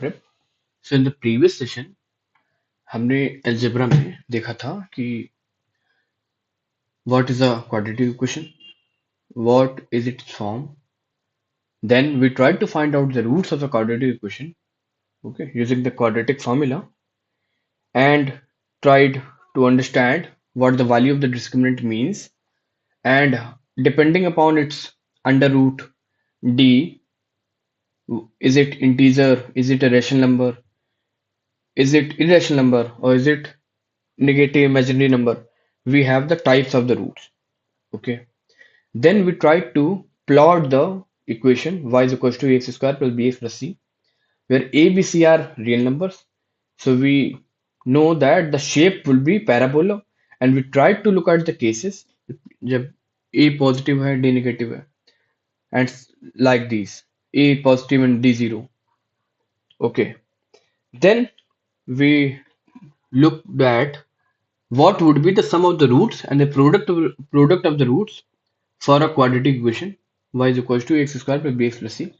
ForAllPrep. So in the previous session हमने algebra में देखा था कि what is a quadratic equation, what is its form. Then we tried to find out the roots of the quadratic equation, okay, using the quadratic formula, and tried to understand what the value of the discriminant means, and depending upon its under root d, is it integer, is it a rational number, is it irrational number, or is it negative imaginary number, we have the types of the roots. Okay, then we try to plot the equation y is equals to ax square plus bx plus c, where a, b, c are real numbers. So we know that the shape will be parabola, and we try to look at the cases जब a positive है d negative है, and like these a positive and d zero. Okay, then we looked at what would be the sum of the roots and the product of the roots for a quadratic equation y is equals to x square plus bx plus c,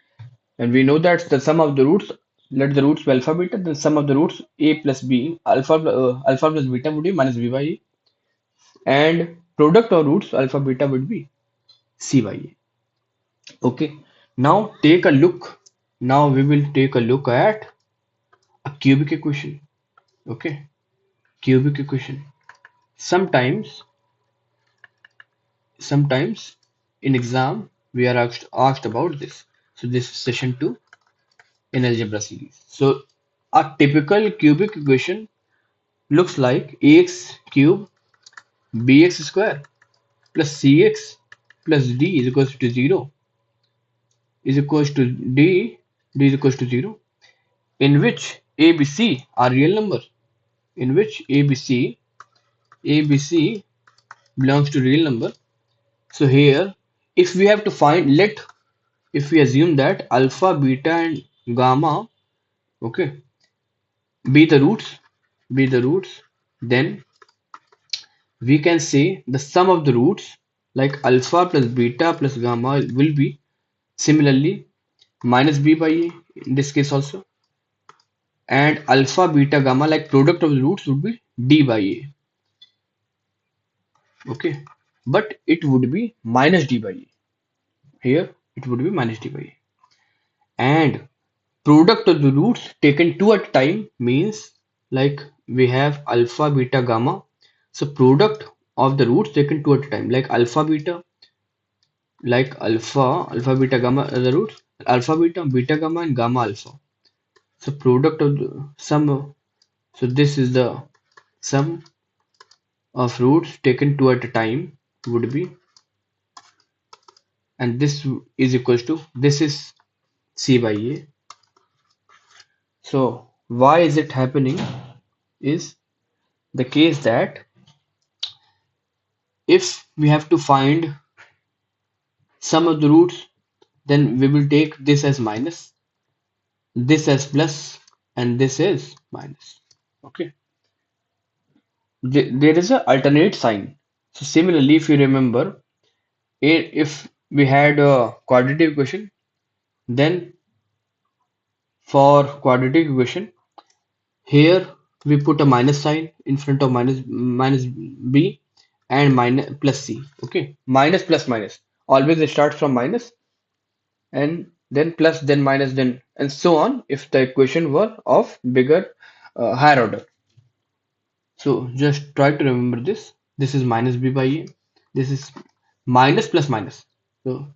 and we know that the sum of the roots, let the roots be alpha beta, then sum of the roots a plus b, alpha plus beta would be minus b by a, and product of roots alpha beta would be c by a. Okay, now take a look. Now we will take a look at a cubic equation. Okay, cubic equation. Sometimes in exam we are asked about this. So this is session 2 in algebra series. So a typical cubic equation looks like ax cube bx square plus cx plus d is equals to 0 is equals to d is equals to 0, in which a, b, c are real numbers, in which a, b, c belongs to real number. So here, if we have to find, if we assume that alpha, beta, and gamma, okay, be the roots, then we can say the sum of the roots, like alpha plus beta plus gamma, will be similarly minus b by a in this case also, and alpha, beta, gamma, like product of the roots would be d by a. Okay, but it would be minus d by a. Here it would be minus d by a, and product of the roots taken two at a time means, like we have alpha, beta, gamma. So product of the roots taken two at a time, like alpha, beta, alpha, beta, gamma are the roots, alpha, beta, gamma, and gamma alpha. So product of the sum. So this is the sum of roots taken two at a time would be, and this is equals to, this is c by a. So why is it happening is the case that if we have to find sum of the roots, then we will take this as minus, this as plus, and this as minus. Okay, there is an alternate sign. So similarly, if you remember, if we had a quadratic equation, then for quadratic equation, here we put a minus sign in front of minus b and minus plus c. Okay, minus plus minus always it starts from minus, and then plus, then minus, then and so on if the equation were of bigger higher order. So just try to remember this. This is minus b by a, this is minus plus minus. So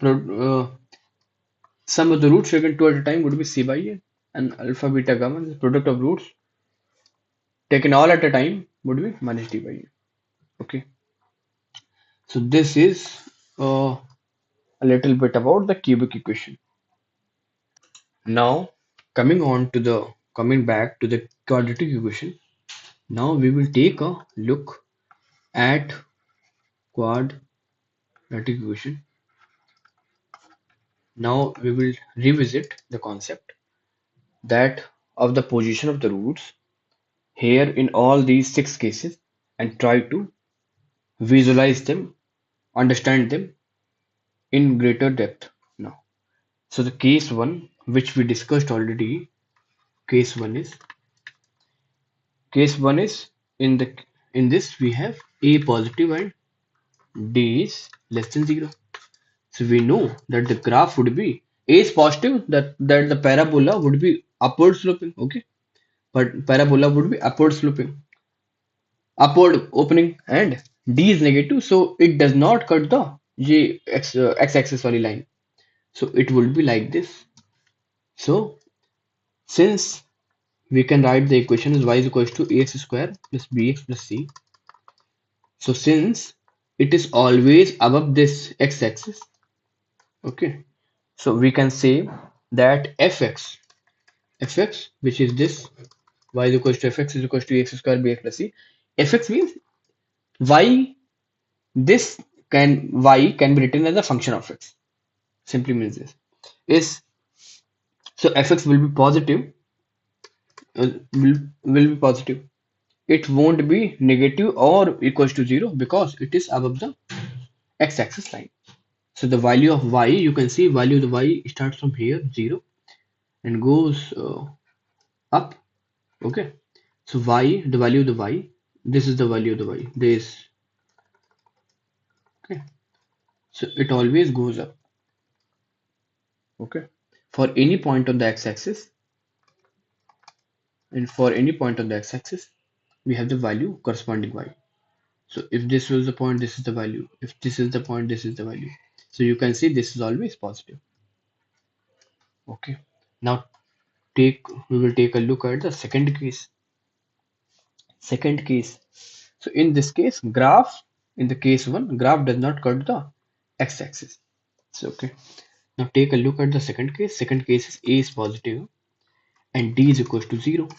sum of the roots taken two at a time would be c by a, and alpha, beta, gamma, the product of roots taken all at a time would be minus d by a. Okay, so this is a little bit about the cubic equation. Now coming back to the quadratic equation. Now we will take a look at quadratic equation. Now we will revisit the concept that of the position of the roots here in all these 6 cases, and try to visualize them, understand them in greater depth now. So the case 1, which we discussed already, case one is case one is in the in this we have a positive and d is less than 0. So we know that the graph would be a is positive, that the parabola would be upward sloping. Okay, but parabola would be upward sloping, upward opening, and d is negative, so it does not cut the x-axis valley line. So it would be like this. So since we can write the equation as y is equals to ax square plus bx plus c. So since it is always above this x-axis, okay, so we can say that fx, which is this y is equals to fx is equals to ax square bx plus c. Fx means y, this y can be written as a function of x. Simply means this is, so fx will be positive, will be positive. It won't be negative or equals to 0 because it is above the x-axis line. So the value of y, you can see value of the y starts from here 0 and goes up. Okay, so y, the value of the y, this is the value of the y, this. Okay, so it always goes up. Okay, for any point on the x-axis, and for any point on the x-axis we have the value corresponding y. So if this was the point, this is the value. If this is the point, this is the value. So you can see this is always positive. Okay, now we will take a look at the second case. Second case. So in this case, graph, in the case one, graph does not cut the x-axis. So okay. Now take a look at the second case. Second case is a is positive and d is equals to 0.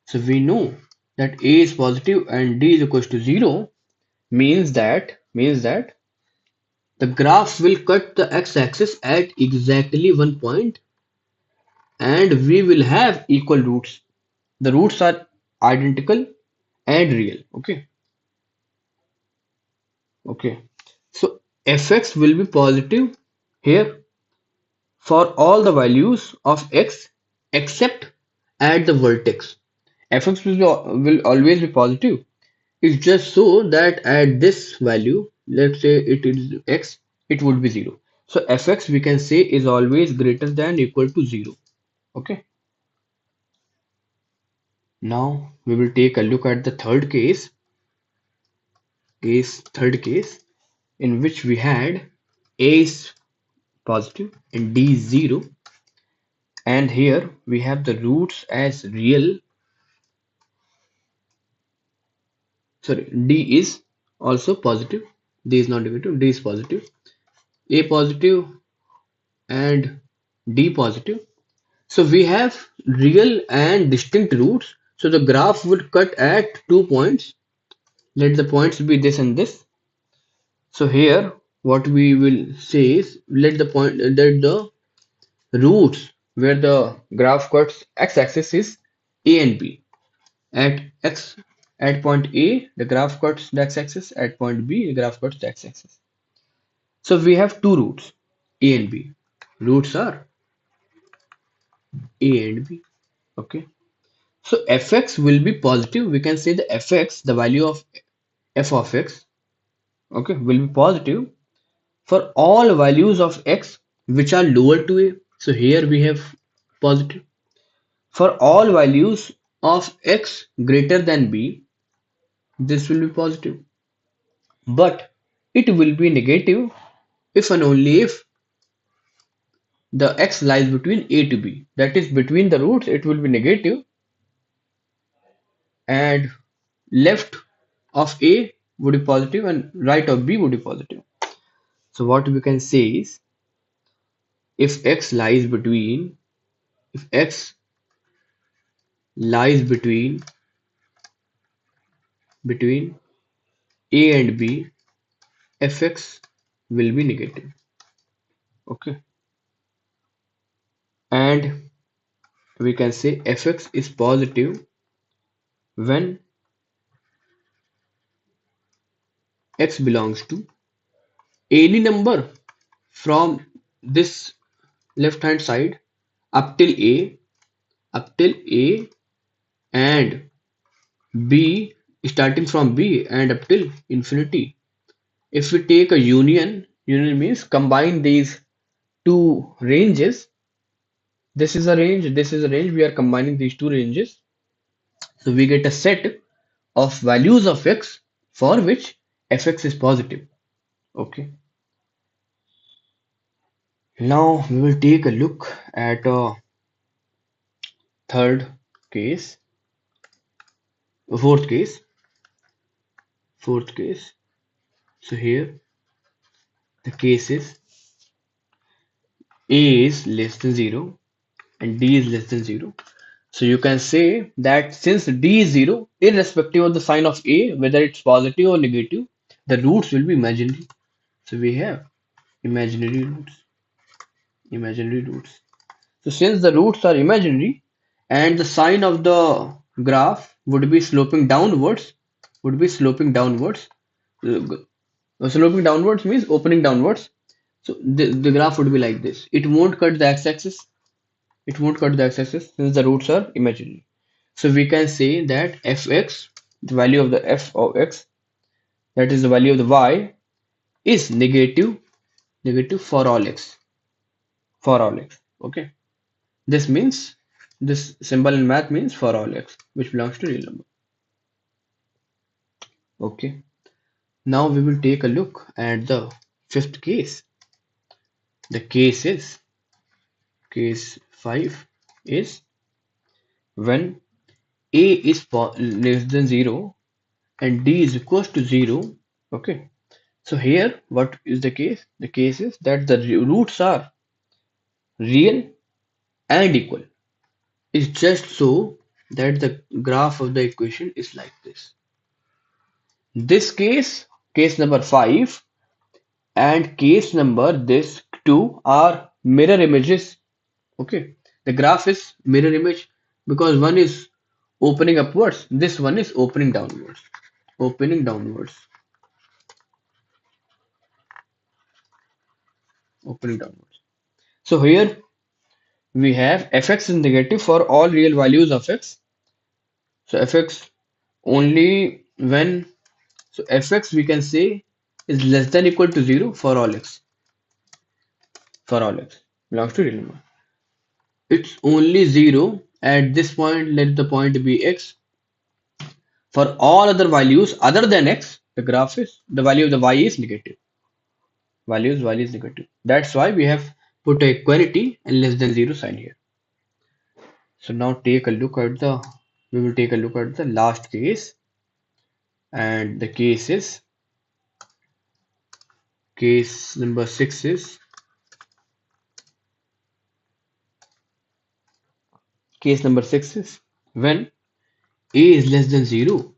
So we know that a is positive and d is equals to 0 means that the graph will cut the x-axis at exactly one point and we will have equal roots. The roots are identical and real. Okay. Okay. So fx will be positive here for all the values of x except at the vertex. Fx will always be positive. It's just so that at this value, let's say it is x, it would be 0. So fx we can say is always greater than or equal to 0. Okay. Now we will take a look at the third case in which we had a is positive and d is 0, and here we have the roots as real. Sorry, d is also positive, d is not negative, d is positive, a positive and d positive. So we have real and distinct roots. So the graph would cut at 2 points. Let the points be this and this. So here what we will say is let the roots where the graph cuts x-axis is a and b. At point A the graph cuts the x-axis, at point B the graph cuts the x-axis. So we have two roots a and b. Roots are a and b. Okay. So fx will be positive. We can say the fx, the value of f of x, okay, will be positive for all values of x which are lower to a. So here we have positive. For all values of x greater than b, this will be positive. But it will be negative if and only if the x lies between a to b. That is, between the roots it will be negative and left of a would be positive and right of b would be positive. So what we can say is if x lies between if x lies between a and b, fx will be negative. Okay, and we can say fx is positive when x belongs to any number from this left hand side up till a up till A and B, starting from B and up till infinity. If we take a union means combine these two ranges. This is a range, this is a range. We are combining these two ranges. So we get a set of values of x for which fx is positive. Okay. Now we will take a look at a third case, fourth case, fourth case. So here the case is a is less than 0 and d is less than 0. So you can say that since d is 0, irrespective of the sign of a, whether it's positive or negative, the roots will be imaginary. So we have imaginary roots, imaginary roots. So since the roots are imaginary and the sign of the graph would be sloping downwards, would be sloping downwards. Sloping downwards means opening downwards. So the graph would be like this. It won't cut the x-axis. It won't cut the x-axis since the roots are imaginary. So we can say that fx, the value of the f of x, that is the value of the y, is negative, negative for all x, for all x. Okay. This means this symbol in math means for all x which belongs to real number. Okay. Now we will take a look at the fifth case. The case is case 5 is when a is less than 0 and d is equals to 0. Okay. So here what is the case? The case is that the roots are real and equal. It's just so that the graph of the equation is like this. This case number 5 and case number this 2 are mirror images. Okay, the graph is mirror image because one is opening upwards, this one is opening downwards, opening downwards, opening downwards. So here we have fx is negative for all real values of x. So fx only when, so fx we can say is less than equal to 0 for all x, for all x belongs to real number. It's only 0 at this point, let the point be x. For all other values other than x, the graph is, the value of the y is negative. Y is negative. That's why we have put a equality and less than 0 sign here. So now take a look at the, we will take a look at the last case, and the case is case number 6 is case number 6 is when a is less than 0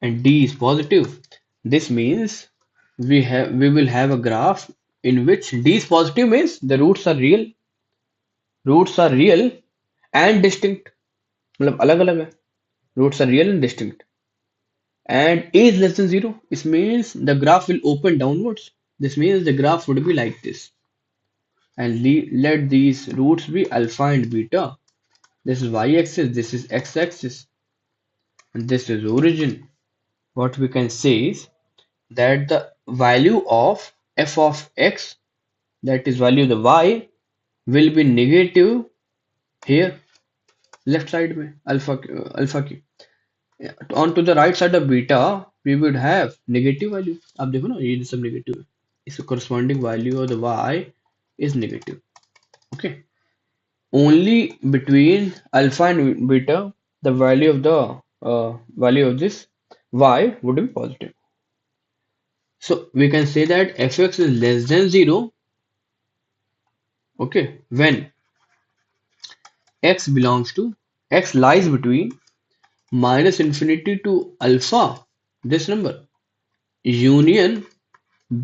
and d is positive. This means we will have a graph in which d is positive means the roots are real and distinct. मतलब अलग अलग है, roots are real and distinct, and a is less than 0. This means the graph will open downwards. This means the graph would be like this, and let these roots be alpha and beta. This is y-axis, this is x-axis, and this is origin. What we can say is that the value of f of x, that is value of the y, will be negative here left side में alpha की. On to the right side of beta we would have negative value. आप देखो ना ये सब negative है, इसका corresponding value of the y is negative. Okay, only between alpha and beta the value of the value of this y would be positive. So we can say that fx is less than 0, okay, when x belongs to, x lies between minus infinity to alpha, this number, union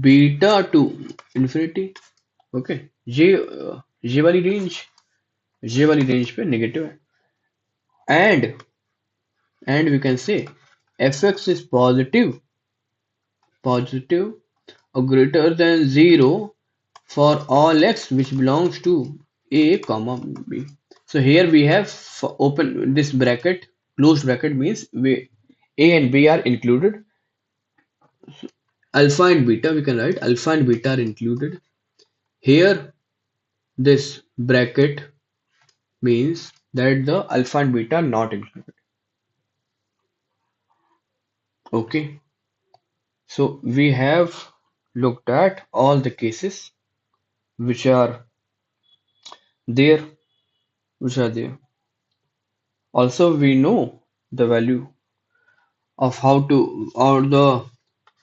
beta to infinity. Okay, ये वाली range पे negative है, and we can say fx is positive or greater than 0 for all x which belongs to A comma B. So here we have open this bracket, closed bracket means A and B are included. Alpha and beta, we can write alpha and beta are included. Here this bracket means that the alpha and beta are not included. Okay. So we have looked at all the cases which are there, which are there. Also, we know the value of how to or the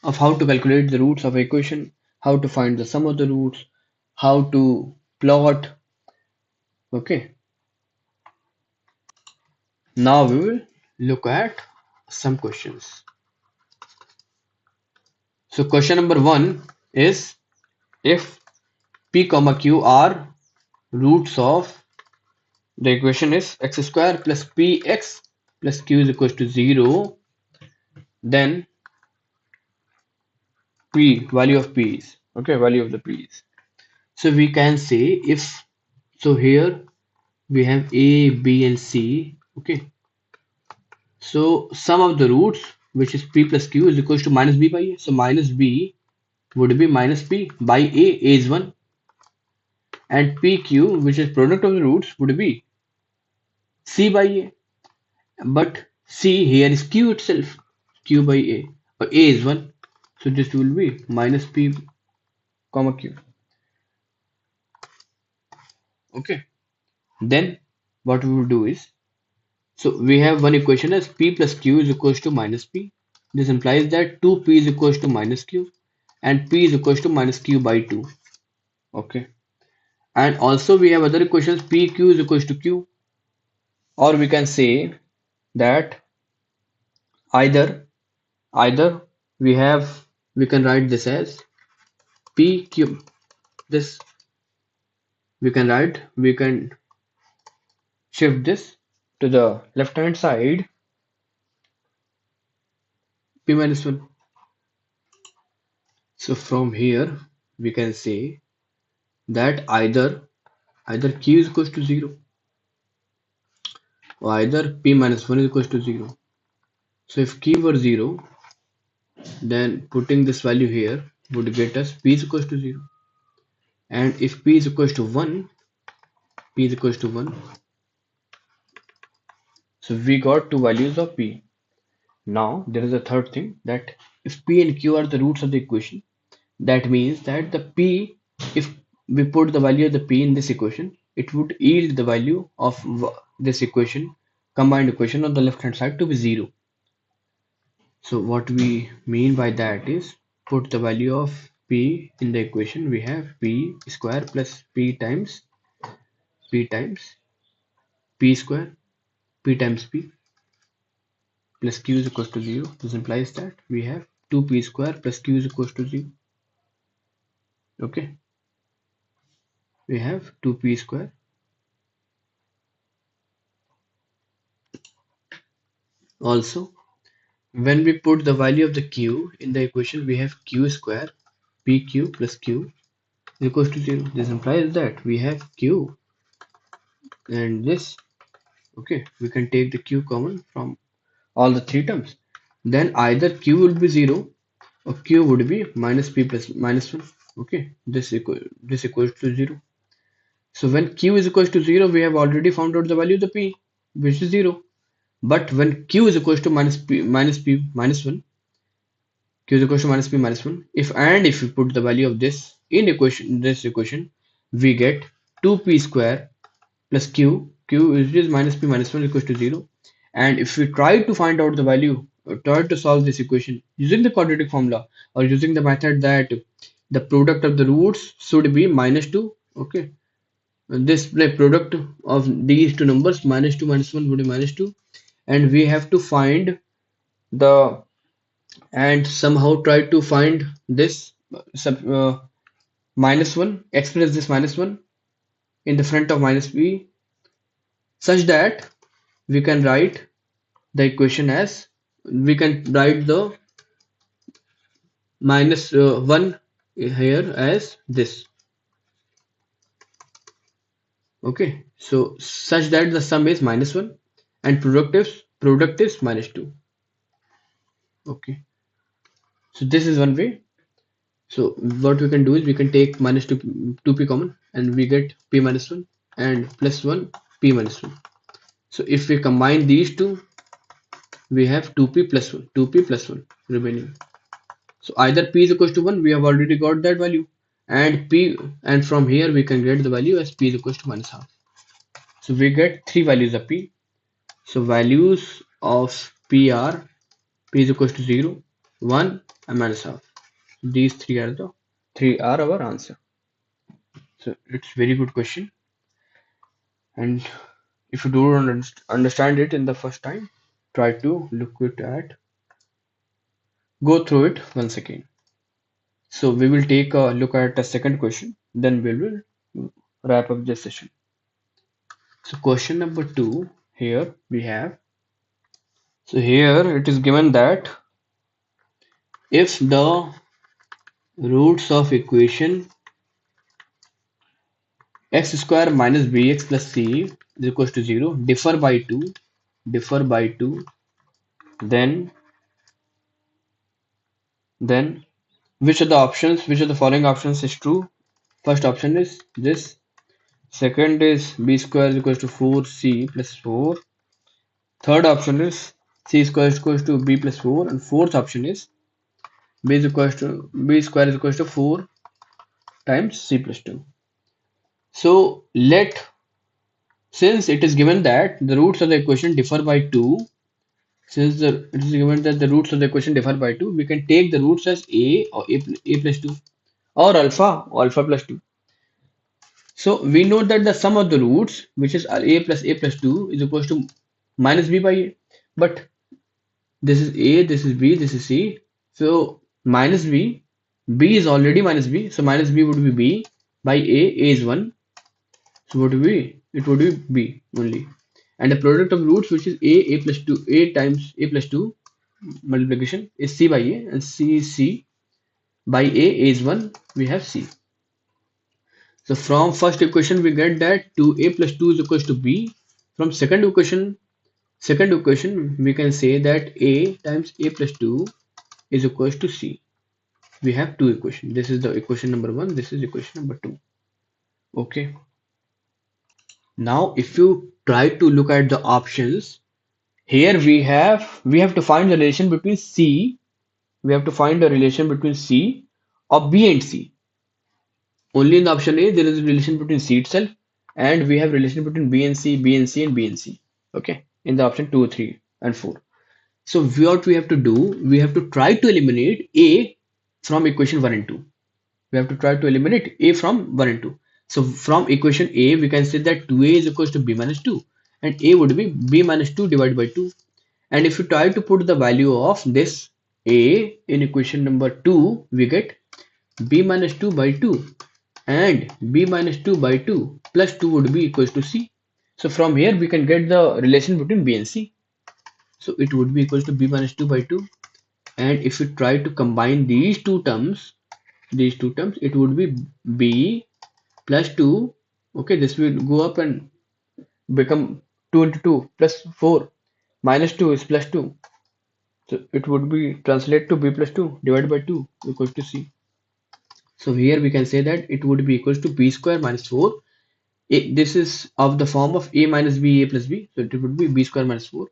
of how to calculate the roots of equation, how to find the sum of the roots, how to plot. Okay. Now we will look at some questions. So question number 1 is if p comma q are roots of the equation is x square plus px plus q is equals to 0, then p value of p is okay, value of the p is. So we can say if, so here we have a, b and c. Okay, so sum of the roots which is p plus q is equals to minus b by a. So minus b would be minus p by a is 1, and pq which is product of the roots would be c by a. But C here is Q itself, Q by A, or A is 1, so this will be minus P comma Q. Okay, then what we will do is, so we have one equation as P plus Q is equals to minus P. This implies that 2P is equals to minus Q and P is equals to minus Q by 2. Okay, and also we have other equations PQ is equals to Q, or we can say that either we can write this as PQ. This we can shift this to the left hand side, p minus 1. So from here we can say that either q is equals to 0 or either p minus 1 is equals to 0. So if q were 0, then putting this value here would get us p is equals to 0, and if p is equals to 1, p is equals to 1, so we got two values of p. Now there is a third thing, that if p and q are the roots of the equation, that means that the p, if we put the value of the p in this equation, it would yield the value of this equation, combined equation on the left hand side to be 0. So what we mean by that is, put the value of p in the equation. We have p square plus p times p square, p times p plus q is equals to 0. This implies that we have 2p square plus q is equals to 0. Okay, we have 2p square. Also, when we put the value of the q in the equation, we have q square pq plus q is equals to 0. This implies that we have q and this. Okay, we can take the q common from all the three terms. Then either q will be 0 or q would be minus p plus minus 1. Okay, this equals to 0. So when q is equals to 0, we have already found out the value of the p, which is 0. But when q is equals to minus p minus 1, q is equals to minus p minus 1, if we put the value of this in this equation, we get 2p square plus q is minus p minus 1 equals to 0. And if we try to find out the value, or try to solve this equation using the quadratic formula, or using the method that the product of the roots should be minus 2. Okay, this like product of these two numbers, minus 2 minus 1 would be minus 2, and we have to find the, and somehow try to find this minus 1, express this minus 1 in the front of minus b, such that we can write the equation as, we can write the minus 1 here as this. Okay, so such that the sum is -1 and product is -2. Okay, so this is one way. So what we can do is we can take -2p common and we get p minus 1 and plus 1 p minus 1. So if we combine these two, we have 2p plus 1, 2p plus 1 remaining. So either p is equals to 1, we have already got that value, and p, and from here we can get the value as p is equals to minus half. So we get three values of p. So values of p are p is equals to 0, 1 and minus half. These three are our answer. So it's very good question, and if you don't understand it in the first time, try to go through it once again. So we will take a look at the second question, then we will wrap up this session. So question number 2, here we have, so here it is given that if the roots of equation x square minus bx plus c is equals to 0 differ by 2, then then which of the following options is true? First option is this, second is b square is equals to 4c plus 4, third option is c square is equals to b plus 4, and fourth option is b square is equals to 4 times c plus 2. So since it is given that the roots of the equation differ by 2, it is given that the roots of the equation differ by 2, we can take the roots as a or a plus 2 or alpha or alpha plus 2. So we know that the sum of the roots, which is a plus 2, is equals to minus b by a. But this is a, this is b, this is c. So minus b is already minus b. So minus b would be b by a is 1. So what would be? It would be b only. And the product of roots, which is a plus 2, a times a plus 2 multiplication is c by a, and c by a is 1. We have c. So from first equation we get that 2a plus 2 is equals to b. From second equation we can say that a times a plus 2 is equals to c. We have two equations. This is the equation number 1, this is equation number 2. Okay. Now if you try to look at the options, here we have to find the relation between c. We have to find the relation between c of b and c. Only in the option A there is a relation between C itself, and we have relation between B and C, B and C, and B and C. Okay, in the option 2, 3, and 4. So what we have to do, we have to try to eliminate A from equation 1 and 2. We have to try to eliminate A from 1 and 2. So from equation A, we can say that 2A is equals to B minus 2, and A would be B minus 2 divided by 2. And if you try to put the value of this A in equation number 2, we get B minus 2 by 2, and b minus 2 by 2 plus 2 would be equals to c. So from here we can get the relation between b and c. So it would be equals to b minus 2 by 2, and if you try to combine these two terms, it would be b plus 2. Okay, this will go up and become 2 into 2 plus 4 minus 2 is plus 2. So it would be translate to b plus 2 divided by 2 equals to c. So here we can say that it would be equals to b square minus 4. This is of the form of a minus b, a plus b. So it would be b square minus 4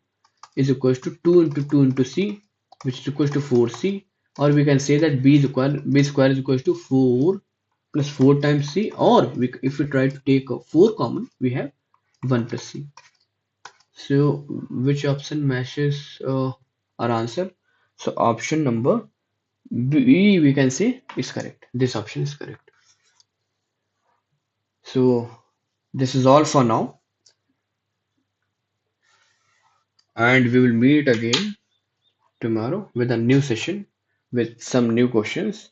is equals to 2 into 2 into c, which is equals to 4c. Or we can say that b square is equals to 4 plus 4 times c. Or if we try to take a 4 common, we have 1 plus c. So which option matches our answer? So option number B, we can say, is correct. This option is correct. So this is all for now, and we will meet again tomorrow with a new session with some new questions.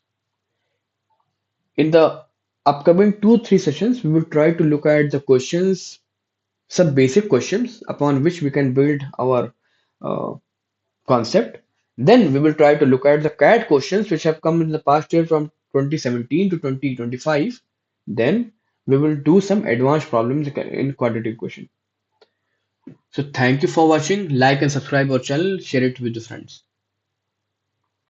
In the upcoming 2-3 sessions, we will try to look at the questions, some basic questions upon which we can build our uh, concept. Then we will try to look at the CAT questions which have come in the past year from 2017 to 2025. Then we will do some advanced problems in quadratic equation. So thank you for watching. Like and subscribe our channel. Share it with your friends.